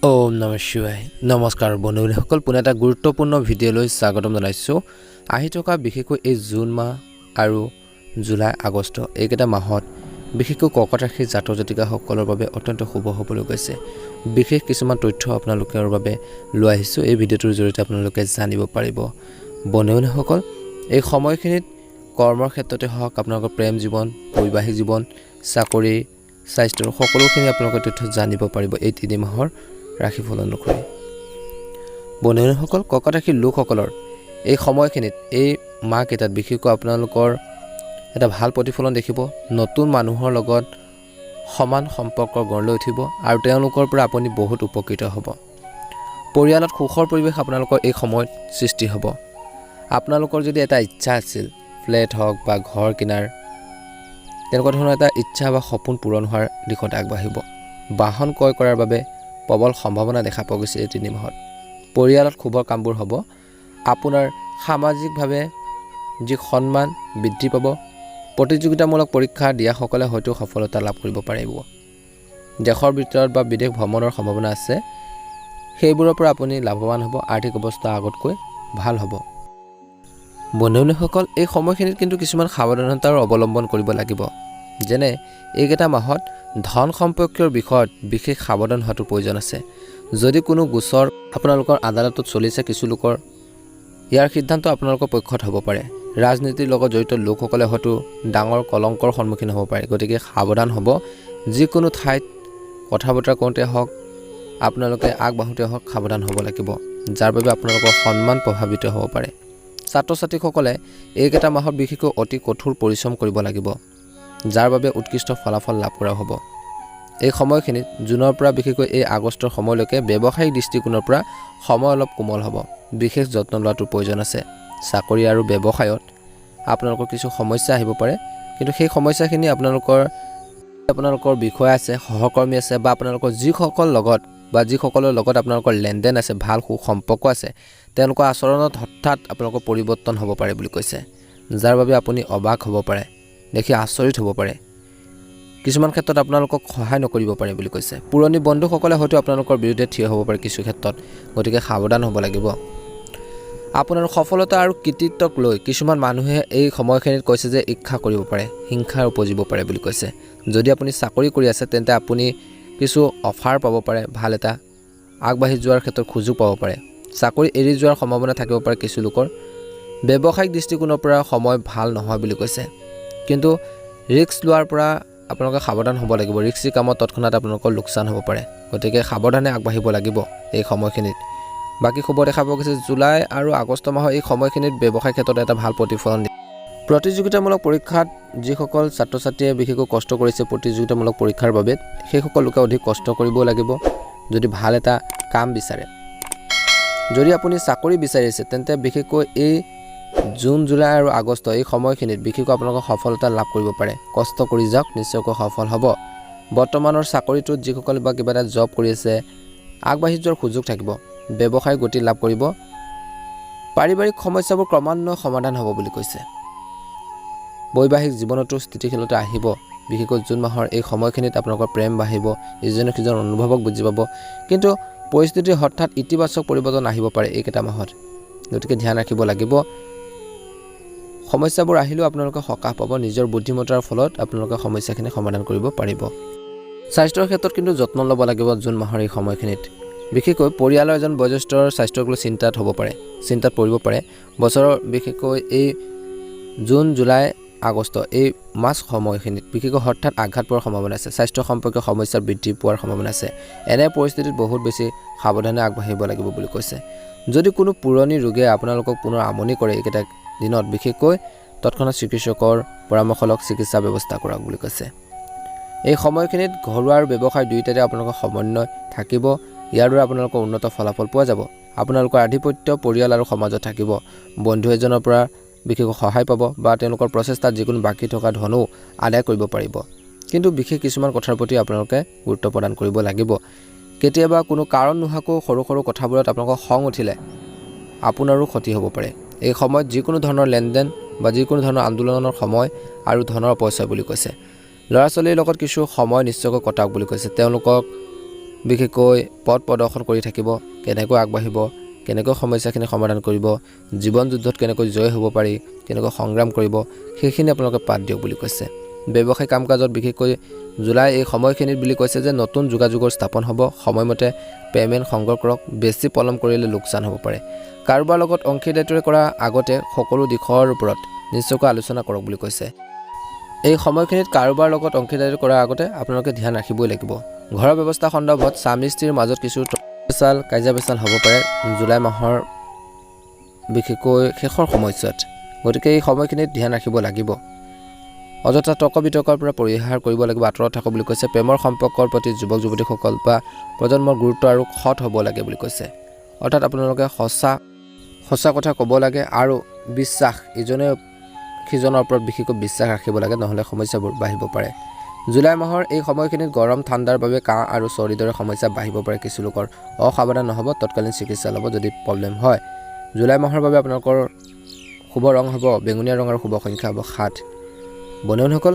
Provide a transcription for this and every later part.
ওম নমঃ শিৱায় নমস্কাৰ বন্ধুসকল পুনে এটা গুৰুত্বপূৰ্ণ ভিডিঅ'লৈ স্বাগতম জনাইছোঁ। আহি থকা বিশেষকৈ এই জুন মাহ আৰু জুলাই আগষ্ট এইকেইটা মাহত বিশেষকৈ কৰ্কট ৰাশিৰ জাতক জাতিকাসকলৰ বাবে অত্যন্ত শুভ হ'বলৈ গৈছে। বিশেষ কিছুমান তথ্য আপোনালোকৰ বাবে লৈ আহিছোঁ। এই ভিডিঅ'টোৰ জৰিয়তে আপোনালোকে জানিব পাৰিব। বন্ধুসকল এই সময়খিনিত কৰ্মৰ ক্ষেত্ৰতে হওক, আপোনালোকৰ প্ৰেম জীৱন, বৈবাহিক জীৱন, চাকৰি, স্বাস্থ্যৰ সকলোখিনি আপোনালোকে তথ্য জানিব পাৰিব এই 3 মাহৰ ৰাশিফল অনুসৰি। বন্ধুসকল কৰ্কট ৰাশিৰ লোকসকলৰ এই সময়খিনিত এই মাহকেইটাত বিশেষকৈ আপোনালোকৰ এটা ভাল প্ৰতিফলন দেখিব। নতুন মানুহৰ লগত সমান সম্পৰ্ক গঢ় লৈ উঠিব আৰু তেওঁলোকৰ পৰা আপুনি বহুত উপকৃত হ'ব। পৰিয়ালত সুখৰ পৰিৱেশ আপোনালোকৰ এই সময়ত সৃষ্টি হ'ব। আপোনালোকৰ যদি এটা ইচ্ছা আছিল ফ্লেট হওক বা ঘৰ কিনাৰ, তেনেকুৱা ধৰণৰ এটা ইচ্ছা বা সপোন পূৰণ হোৱাৰ দিশত আগবাঢ়িব। বাহন ক্ৰয় কৰাৰ বাবে প্ৰবল সম্ভাৱনা দেখা পোৱা গৈছে এই 3 মাহত। পৰিয়ালত শুভৰ কামবোৰ হ'ব। আপোনাৰ সামাজিকভাৱে যি সন্মান বৃদ্ধি পাব। প্ৰতিযোগিতামূলক পৰীক্ষা দিয়াসকলে হয়তো সফলতা লাভ কৰিব পাৰিব। দেশৰ ভিতৰত বা বিদেশ ভ্ৰমণৰ সম্ভাৱনা আছে, সেইবোৰৰ পৰা আপুনি লাভৱান হ'ব। আৰ্থিক অৱস্থা আগতকৈ ভাল হ'ব। বন্ধুসকল এই সময়খিনিত কিন্তু কিছুমান সাৱধানতাৰ অৱলম্বন কৰিব লাগিব। যেনে এইকেইটা মাহত ধন সম্পৰ্কীয় বিষয়ত বিশেষ সাৱধান হোৱাটো প্ৰয়োজন আছে। যদি কোনো গোচৰ আপোনালোকৰ আদালতত চলিছে, কিছু লোকৰ ইয়াৰ সিদ্ধান্ত আপোনালোকৰ পক্ষত হ'ব পাৰে। ৰাজনীতিৰ লগত জড়িত লোকসকলে হয়তো ডাঙৰ কলংকৰ সন্মুখীন হ'ব পাৰে। গতিকে সাৱধান হ'ব। যিকোনো ঠাইত কথা বতৰা কৰোঁতে হওক, আপোনালোকে আগবাঢ়োতে হওক সাৱধান হ'ব লাগিব, যাৰ বাবে আপোনালোকৰ সন্মান প্ৰভাৱিত হ'ব পাৰে। ছাত্ৰ ছাত্ৰীসকলে এইকেইটা মাহত বিশেষকৈ অতি কঠোৰ পৰিশ্ৰম কৰিব লাগিব, যাৰ বাবে উৎকৃষ্ট ফলাফল লাভ কৰা হ'ব। এই সময়খিনিত জুনৰ পৰা বিশেষকৈ এই আগষ্টৰ সময়লৈকে ব্যৱসায়িক দৃষ্টিকোণৰ পৰা সময় অলপ কোমল হ'ব। বিশেষ যত্ন লোৱাটো প্ৰয়োজন আছে। চাকৰি আৰু ব্যৱসায়ত আপোনালোকৰ কিছু সমস্যা আহিব পাৰে, কিন্তু সেই সমস্যাখিনি আপোনালোকৰ বিষয় আছে, সহকৰ্মী আছে বা আপোনালোকৰ যিসকলৰ লগত আপোনালোকৰ লেনদেন আছে, ভাল সুসম্পৰ্ক আছে, তেওঁলোকৰ আচৰণত হঠাৎ আপোনালোকৰ পৰিৱৰ্তন হ'ব পাৰে বুলি কৈছে, যাৰ বাবে আপুনি অবাক হ'ব পাৰে, দেখি আচৰিত হ'ব পাৰে। কিছুমান ক্ষেত্ৰত আপোনালোকক সহায় নকৰিব পাৰে বুলি কৈছে। পুৰণি বন্ধুসকলে হয়তো আপোনালোকৰ বিৰুদ্ধে থিয় হ'ব পাৰে কিছু ক্ষেত্ৰত, গতিকে সাৱধান হ'ব লাগিব। আপোনাৰ সফলতা আৰু কৃতিত্বক লৈ কিছুমান মানুহে এই সময়খিনিত কৈছে যে ঈৰ্ষা কৰিব পাৰে, হিংসাৰ উপজিব পাৰে বুলি কৈছে। যদি আপুনি চাকৰি কৰি আছে তেন্তে আপুনি কিছু অফাৰ পাব পাৰে, ভাল এটা আগবাঢ়ি যোৱাৰ ক্ষেত্ৰত সুযোগ পাব পাৰে। চাকৰি এৰি যোৱাৰ সম্ভাৱনা থাকিব পাৰে কিছু লোকৰ। ব্যৱসায়িক দৃষ্টিকোণৰ পৰা সময় ভাল নহয় বুলি কৈছে, কিন্তু ৰিস্ক লোৱাৰ পৰা আপোনালোকে সাৱধান হ'ব লাগিব। ৰিস্কি কামত তৎক্ষণাত আপোনালোকৰ লোকচান হ'ব পাৰে, গতিকে সাৱধানে আগবাঢ়িব লাগিব এই সময়খিনিত। বাকী খবৰ দেখা পোৱা গৈছে জুলাই আৰু আগষ্ট মাহৰ এই সময়খিনিত ব্যৱসায় ক্ষেত্ৰত এটা ভাল প্ৰতিফলন দিয়ে। প্ৰতিযোগিতামূলক পৰীক্ষাত যিসকল ছাত্ৰ ছাত্ৰীয়ে বিশেষকৈ কষ্ট কৰিছে প্ৰতিযোগিতামূলক পৰীক্ষাৰ বাবে, সেইসকল লোকে অধিক কষ্ট কৰিব লাগিব যদি ভাল এটা কাম বিচাৰে। যদি আপুনি চাকৰি বিচাৰিছে তেন্তে বিশেষকৈ এই জুন, জুলাই আৰু আগষ্ট এই সময়খিনিত বিশেষকৈ আপোনালোকে সফলতা লাভ কৰিব পাৰে। কষ্ট কৰি যাওক, নিশ্চয়কৈ সফল হ'ব। বৰ্তমানৰ চাকৰিটোত যিসকল বা কিবা এটা জব কৰি আছে, আগবাঢ়ি যোৱাৰ সুযোগ থাকিব। ব্যৱসায় গতি লাভ কৰিব। পাৰিবাৰিক সমস্যাবোৰ ক্ৰমান্বয়ে সমাধান হ'ব বুলি কৈছে। বৈবাহিক জীৱনতো স্থিতিশীলতা আহিব। বিশেষকৈ জুন মাহৰ এই সময়খিনিত আপোনালোকৰ প্ৰেম বাঢ়িব, ইজনে সিজনৰ অনুভৱক বুজি পাব। কিন্তু পৰিস্থিতিৰ হঠাৎ ইতিবাচক পৰিৱৰ্তন আহিব পাৰে এইকেইটা মাহত, গতিকে ধ্যান ৰাখিব লাগিব। সমস্যাবোৰ আহিলেও আপোনালোকে সকাহ পাব। নিজৰ বুদ্ধিমত্তাৰ ফলত আপোনালোকে সমস্যাখিনি সমাধান কৰিব পাৰিব। স্বাস্থ্যৰ ক্ষেত্ৰত কিন্তু যত্ন ল'ব লাগিব জুন মাহৰ এই সময়খিনিত। বিশেষকৈ পৰিয়ালৰ এজন বয়োজ্যেষ্ঠৰ স্বাস্থ্যক লৈ চিন্তাত পৰিব পাৰে। বছৰৰ বিশেষকৈ এই জুন, জুলাই, আগষ্ট এই মাস সময়খিনিত বিশেষকৈ হঠাৎ আঘাত পোৱাৰ সম্ভাৱনা আছে। স্বাস্থ্য সম্পৰ্কীয় সমস্যা বৃদ্ধি পোৱাৰ সম্ভাৱনা আছে। এনে পৰিস্থিতিত বহুত বেছি সাৱধানে আগবাঢ়িব লাগিব বুলি কৈছে। যদি কোনো পুৰণি ৰোগে আপোনালোকক পুনৰ আমনি কৰে এইকেইটা দিনত, বিশেষকৈ তৎক্ষণাত চিকিৎসকৰ পৰামৰ্শ লওক, চিকিৎসা ব্যৱস্থা কৰক বুলি কৈছে। এই সময়খিনিত ঘৰুৱা আৰু ব্যৱসায় দুয়োটাতে আপোনালোকৰ সমন্বয় থাকিব। ইয়াৰ দ্বাৰা আপোনালোকৰ উন্নত ফলাফল পোৱা যাব। আপোনালোকৰ আধিপত্য পৰিয়াল আৰু সমাজত থাকিব। বন্ধু এজনৰ পৰা বিশেষকৈ সহায় পাব বা তেওঁলোকৰ প্ৰচেষ্টাত যিকোনো বাকী থকা ধনো আদায় কৰিব পাৰিব। কিন্তু বিশেষ কিছুমান কথাৰ প্ৰতি আপোনালোকে গুৰুত্ব প্ৰদান কৰিব লাগিব। কেতিয়াবা কোনো কাৰণ নোহোৱাকৈ সৰু সৰু কথাবোৰত আপোনালোকৰ খং উঠিলে আপোনাৰো ক্ষতি হ'ব পাৰে। এই সময়ত যিকোনো ধৰণৰ লেনদেন বা যিকোনো ধৰণৰ আন্দোলনৰ সময় আৰু ধনৰ অপচয় বুলি কৈছে। ল'ৰা ছোৱালীৰ লগত কিছু সময় নিশ্চয়কৈ কটাওক বুলি কৈছে। তেওঁলোকক বিশেষকৈ পথ প্ৰদৰ্শন কৰি থাকিব, কেনেকৈ আগবাঢ়িব, কেনেকৈ সমস্যাখিনি সমাধান কৰিব, জীৱন যুদ্ধত কেনেকৈ জয় হ'ব পাৰি, কেনেকৈ সংগ্ৰাম কৰিব, সেইখিনি আপোনালোকে পাঠ দিয়ক বুলি কৈছে। ব্যৱসায়িক কাম কাজত বিশেষকৈ জুলাই এই সময়খিনিত বুলি কৈছে যে নতুন যোগাযোগৰ স্থাপন হ'ব, সময়মতে পে'মেণ্ট সংগ্ৰহ কৰক, বেছি পলম কৰিলে লোকচান হ'ব পাৰে। কাৰোবাৰ লগত অংশীদাৰিত্ব কৰাৰ আগতে সকলো দিশৰ ওপৰত নিশ্চয়কৈ আলোচনা কৰক বুলি কৈছে। এই সময়খিনিত কাৰোবাৰ লগত অংশীদাৰিত্ব কৰাৰ আগতে আপোনালোকে ধ্যান ৰাখিবই লাগিব। ঘৰৰ ব্যৱস্থা সন্দৰ্ভত স্বামী স্ত্ৰীৰ মাজত কিছু কাজিয়া পেচাল হ'ব পাৰে জুলাই মাহৰ বিশেষকৈ শেষৰ সময়ছোৱাত, গতিকে এই সময়খিনিত ধ্যান ৰাখিব লাগিব। অযথা তৰ্ক বিতৰ্কৰ পৰা পৰিহাৰ কৰিব লাগিব, আঁতৰত থাকক বুলি কৈছে। প্ৰেমৰ সম্পৰ্কৰ প্ৰতি যুৱক যুৱতীসকল বা প্ৰজন্মৰ গুৰুত্ব আৰু সৎ হ'ব লাগে বুলি কৈছে। অৰ্থাৎ আপোনালোকে সঁচা কথা ক'ব লাগে আৰু বিশ্বাস ইজনে সিজনৰ ওপৰত বিশেষকৈ বিশ্বাস ৰাখিব লাগে, নহ'লে সমস্যাবোৰ বাঢ়িব পাৰে। জুলাই মাহৰ এই সময়খিনিত গৰম ঠাণ্ডাৰ বাবে কাহ আৰু চৰ্দিৰ দৰে সমস্যা বাঢ়িব পাৰে। কিছু লোকৰ অসাৱধান নহ'ব, তৎকালীন চিকিৎসা ল'ব যদি প্ৰব্লেম হয়। জুলাই মাহৰ বাবে আপোনালোকৰ শুভ ৰং হ'ব বেঙুনীয়া ৰং আৰু শুভ সংখ্যা হ'ব 7। বন্ধুসকল,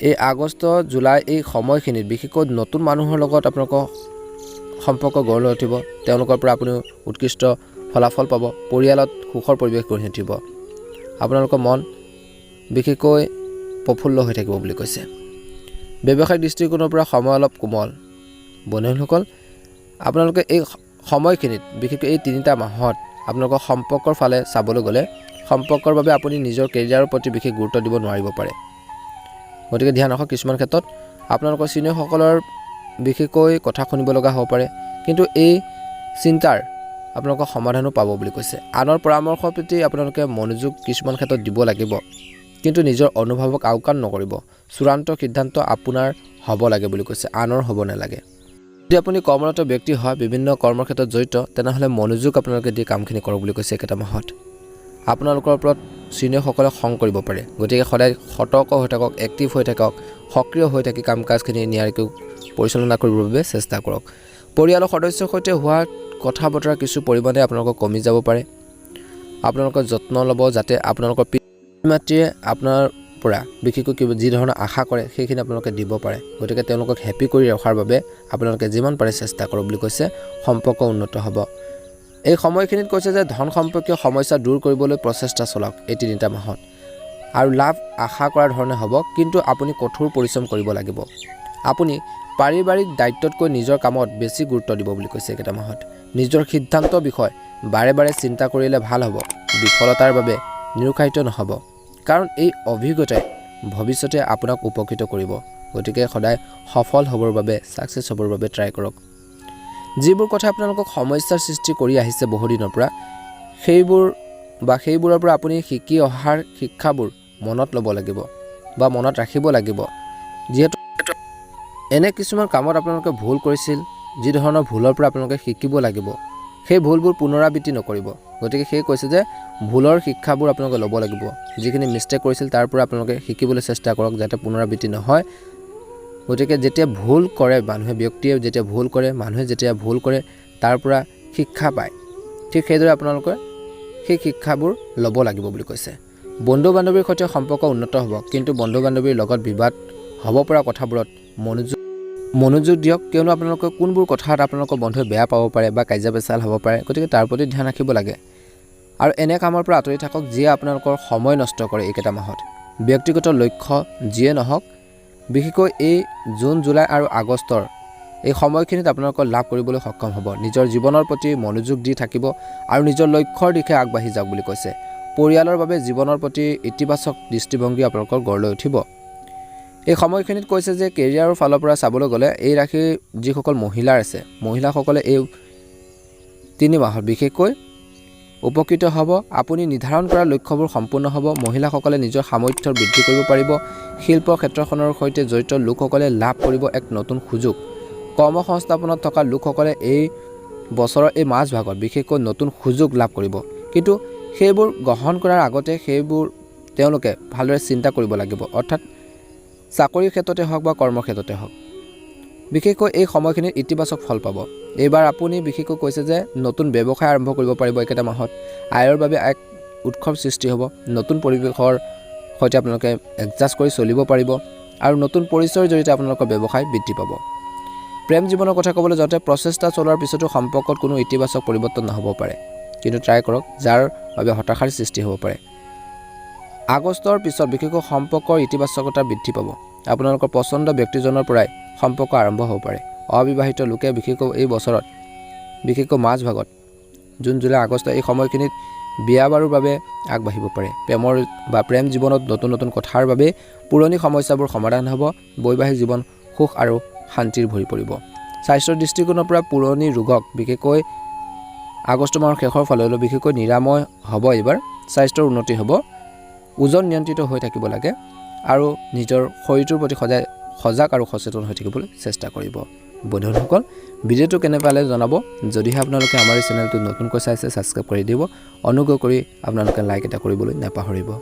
এই আগষ্ট জুলাই এই সময়খিনিত বিশেষকৈ নতুন মানুহৰ লগত আপোনালোকৰ সম্পৰ্ক গঢ় লৈ উঠিব, তেওঁলোকৰ পৰা আপুনি উৎকৃষ্ট ফলাফল পাব, পৰিয়ালত সুখৰ পৰিৱেশ গঢ়ি উঠিব, আপোনালোকৰ মন বিশেষকৈ প্ৰফুল্ল হৈ থাকিব বুলি কৈছে। ব্যৱসায়িক দৃষ্টিকোণৰ পৰা সময় অলপ কোমল। বন্ধুসকল, আপোনালোকে এই সময়খিনিত বিশেষকৈ এই 3টা মাহত আপোনালোকৰ সম্পৰ্কৰ ফালে চাবলৈ গ'লে সম্পৰ্কৰ বাবে আপুনি নিজৰ কেৰিয়াৰৰ প্ৰতি বিশেষ গুৰুত্ব দিব নোৱাৰিব পাৰে, গতিকে ধ্যান ৰাখক। কিছুমান ক্ষেত্ৰত আপোনালোকৰ চিনিয়ৰসকলৰ বিশেষকৈ কথা শুনিব লগা হ'ব পাৰে, কিন্তু এই চিন্তাৰ আপোনালোকৰ সমাধানো পাব বুলি কৈছে। আনৰ পৰামৰ্শৰ প্ৰতি আপোনালোকে মনোযোগ কিছুমান ক্ষেত্ৰত দিব লাগিব, কিন্তু নিজৰ অনুভৱক আওকাণ নকৰিব। চূড়ান্ত সিদ্ধান্ত আপোনাৰ হ'ব লাগে বুলি কৈছে, আনৰ হ'ব নালাগে। যদি আপুনি কৰ্মৰত ব্যক্তি হয়, বিভিন্ন কৰ্মৰ ক্ষেত্ৰত জড়িত, তেনেহ'লে মনোযোগ আপোনালোকে দি কামখিনি কৰক বুলি কৈছে। একেটা মাহত আপোনালোকৰ ওপৰত চিনিয়ৰসকলে খং কৰিব পাৰে, গতিকে সদায় সতৰ্ক হৈ থাকক, এক্টিভ হৈ থাকক, সক্ৰিয় হৈ থাকি কাম কাজখিনি নিয়াৰিকৈ পৰিচালনা কৰিবৰ বাবে চেষ্টা কৰক। পৰিয়ালৰ সদস্যৰ সৈতে হোৱা কথা বতৰা কিছু পৰিমাণে আপোনালোকৰ কমি যাব পাৰে। আপোনালোকৰ যত্ন ল'ব যাতে আপোনালোকৰ পিতৃ মাতৃয়ে আপোনাৰ পৰা বিশেষকৈ যি ধৰণৰ আশা কৰে সেইখিনি আপোনালোকে দিব পাৰে, গতিকে তেওঁলোকক হেপী কৰি ৰখাৰ বাবে আপোনালোকে যিমান পাৰে চেষ্টা কৰক বুলি কৈছে। সম্পৰ্ক উন্নত হ'ব। এই সময়খিনিত কৈছে যে ধন সম্পৰ্কীয় সমস্যা দূৰ কৰিবলৈ প্ৰচেষ্টা চলাওক এই 3টা মাহত, আৰু লাভ আশা কৰাৰ ধৰণে হ'ব, কিন্তু আপুনি কঠোৰ পৰিশ্ৰম কৰিব লাগিব। আপুনি পাৰিবাৰিক দায়িত্বতকৈ নিজৰ কামত বেছি গুৰুত্ব দিব বুলি কৈছে। একেটা মাহত নিজৰ সিদ্ধান্তৰ বিষয়ে বাৰে বাৰে চিন্তা কৰিলে ভাল হ'ব, বিফলতাৰ বাবে নিৰুৎসাহিত নহ'ব, কাৰণ এই অভিজ্ঞতাই ভৱিষ্যতে আপোনাক উপকৃত কৰিব। গতিকে সদায় সফল হ'বৰ বাবে, ছাকচেছ হ'বৰ বাবে ট্ৰাই কৰক। যিবোৰ কথা আপোনালোকক সমস্যাৰ সৃষ্টি কৰি আহিছে বহুদিনৰ পৰা, সেইবোৰৰ পৰা আপুনি শিকি অহাৰ শিক্ষাবোৰ মনত ল'ব লাগিব বা মনত ৰাখিব লাগিব। যিহেতু এনে কিছুমান কামত আপোনালোকে ভুল কৰিছিল, যি ধৰণৰ ভুলৰ পৰা আপোনালোকে শিকিব লাগিব, সেই ভুলবোৰ পুনৰাবৃত্তি নকৰিব। গতিকে সেই কৈছে যে ভুলৰ শিক্ষাবোৰ আপোনালোকে ল'ব লাগিব। যিখিনি মিষ্টেক কৰিছিল তাৰ পৰা আপোনালোকে শিকিবলৈ চেষ্টা কৰক যাতে পুনৰাবৃত্তি নহয়। গতিকে যেতিয়া ভুল কৰে ব্যক্তিয়ে যেতিয়া ভুল কৰে, মানুহে যেতিয়া ভুল কৰে তাৰ পৰা শিক্ষা পায়, ঠিক সেইদৰে আপোনালোকে সেই শিক্ষাবোৰ ল'ব লাগিব বুলি কৈছে। বন্ধু বান্ধৱীৰ সৈতে সম্পৰ্ক উন্নত হ'ব, কিন্তু বন্ধু বান্ধৱীৰ লগত বিবাদ হ'ব পৰা কথাবোৰত মনোযোগ দিয়ক, কিয়নো আপোনালোকে কোনবোৰ কথাত আপোনালোকৰ বন্ধুৱে বেয়া পাব পাৰে বা কাজিয়া পেচাল হ'ব পাৰে, গতিকে তাৰ প্ৰতি ধ্যান ৰাখিব লাগে। আৰু এনে কামৰ পৰা আঁতৰি থাকক যিয়ে আপোনালোকৰ সময় নষ্ট কৰে। এইকেইটা মাহত ব্যক্তিগত লক্ষ্য যিয়ে নহওক, বিশেষকৈ এই জুন, জুলাই আৰু আগষ্টৰ এই সময়খিনিত আপোনালোকৰ লাভ কৰিবলৈ সক্ষম হ'ব। নিজৰ জীৱনৰ প্ৰতি মনোযোগ দি থাকিব আৰু নিজৰ লক্ষ্যৰ দিশে আগবাঢ়ি যাওক বুলি কৈছে। পৰিয়ালৰ বাবে জীৱনৰ প্ৰতি ইতিবাচক দৃষ্টিভংগী আপোনালোকৰ গঢ় লৈ উঠিব। এই সময়খিনিত কৈছে যে কেৰিয়াৰৰ ফালৰ পৰা চাবলৈ গ'লে এই ৰাশিৰ যিসকল মহিলাৰ আছে, মহিলাসকলে এই 3 মাহত বিশেষকৈ উপকৃত হ'ব। আপুনি নিৰ্ধাৰণ কৰা লক্ষ্যবোৰ সম্পূৰ্ণ হ'ব। মহিলাসকলে নিজৰ সামৰ্থ্য বৃদ্ধি কৰিব পাৰিব। শিল্প ক্ষেত্ৰখনৰ সৈতে জড়িত লোকসকলে লাভ কৰিব এক নতুন সুযোগ। কৰ্মসংস্থাপনত থকা লোকসকলে এই বছৰৰ এই মাজভাগত বিশেষকৈ নতুন সুযোগ লাভ কৰিব, কিন্তু সেইবোৰ গ্ৰহণ কৰাৰ আগতে সেইবোৰ তেওঁলোকে ভালদৰে চিন্তা কৰিব লাগিব। অৰ্থাৎ চাকৰিৰ ক্ষেত্ৰতে হওক বা কৰ্মৰ ক্ষেত্ৰতে হওক, বিশেষকৈ এই সময়খিনিত ইতিবাচক ফল পাব। এইবাৰ আপুনি বিশেষকৈ কৈছে যে নতুন ব্যৱসায় আৰম্ভ কৰিব পাৰিব। একেটা মাহত আয়ৰ বাবে এক উৎসৱ সৃষ্টি হ'ব। নতুন পৰিৱেশৰ সৈতে আপোনালোকে এডজাষ্ট কৰি চলিব পাৰিব আৰু নতুন পৰিচয়ৰ জৰিয়তে আপোনালোকৰ ব্যৱসায় বৃদ্ধি পাব। প্ৰেম জীৱনৰ কথা ক'বলৈ যাওঁতে প্ৰচেষ্টা চলোৱাৰ পিছতো সম্পৰ্কত কোনো ইতিবাচক পৰিৱৰ্তন নহ'ব পাৰে, কিন্তু ট্ৰাই কৰক, যাৰ বাবে হতাশাৰ সৃষ্টি হ'ব পাৰে। আগষ্টৰ পিছত বিশেষকৈ সম্পৰ্কৰ ইতিবাচকতা বৃদ্ধি পাব। আপোনালোকৰ পচন্দ ব্যক্তিজনৰ পৰাই সম্পৰ্ক আৰম্ভ হ'ব পাৰে। অবিবাহিত লোকে বিশেষকৈ এই বছৰত, বিশেষকৈ মাজভাগত, জুন, জুলাই, আগষ্ট এই সময়খিনিত বিয়া বাৰুৰ বাবে আগবাঢ়িব পাৰে। প্ৰেম জীৱনত নতুন নতুন কথাৰ বাবে পুৰণি সমস্যাবোৰ সমাধান হ'ব। বৈবাহিক জীৱন সুখ আৰু শান্তিৰ ভৰি পৰিব। স্বাস্থ্যৰ দৃষ্টিকোণৰ পৰা পুৰণি ৰোগক বিশেষকৈ আগষ্ট মাহৰ শেষৰ ফাললৈ বিশেষকৈ নিৰাময় হ'ব। এইবাৰ স্বাস্থ্যৰ উন্নতি হ'ব। ওজন নিয়ন্ত্ৰিত হৈ থাকিব লাগে আৰু নিজৰ শৰীৰটোৰ প্ৰতি সজাগ আৰু সচেতন হৈ থাকিবলৈ চেষ্টা কৰিব। বন্ধুসকল, ভিডিঅ'টো কেনে পালে জনাব। যদিহে আপোনালোকে আমাৰ এই চেনেলটো নতুনকৈ চাইছে, ছাবস্ক্ৰাইব কৰি দিব। অনুগ্ৰহ কৰি আপোনালোকে লাইক এটা কৰিবলৈ নাপাহৰিব।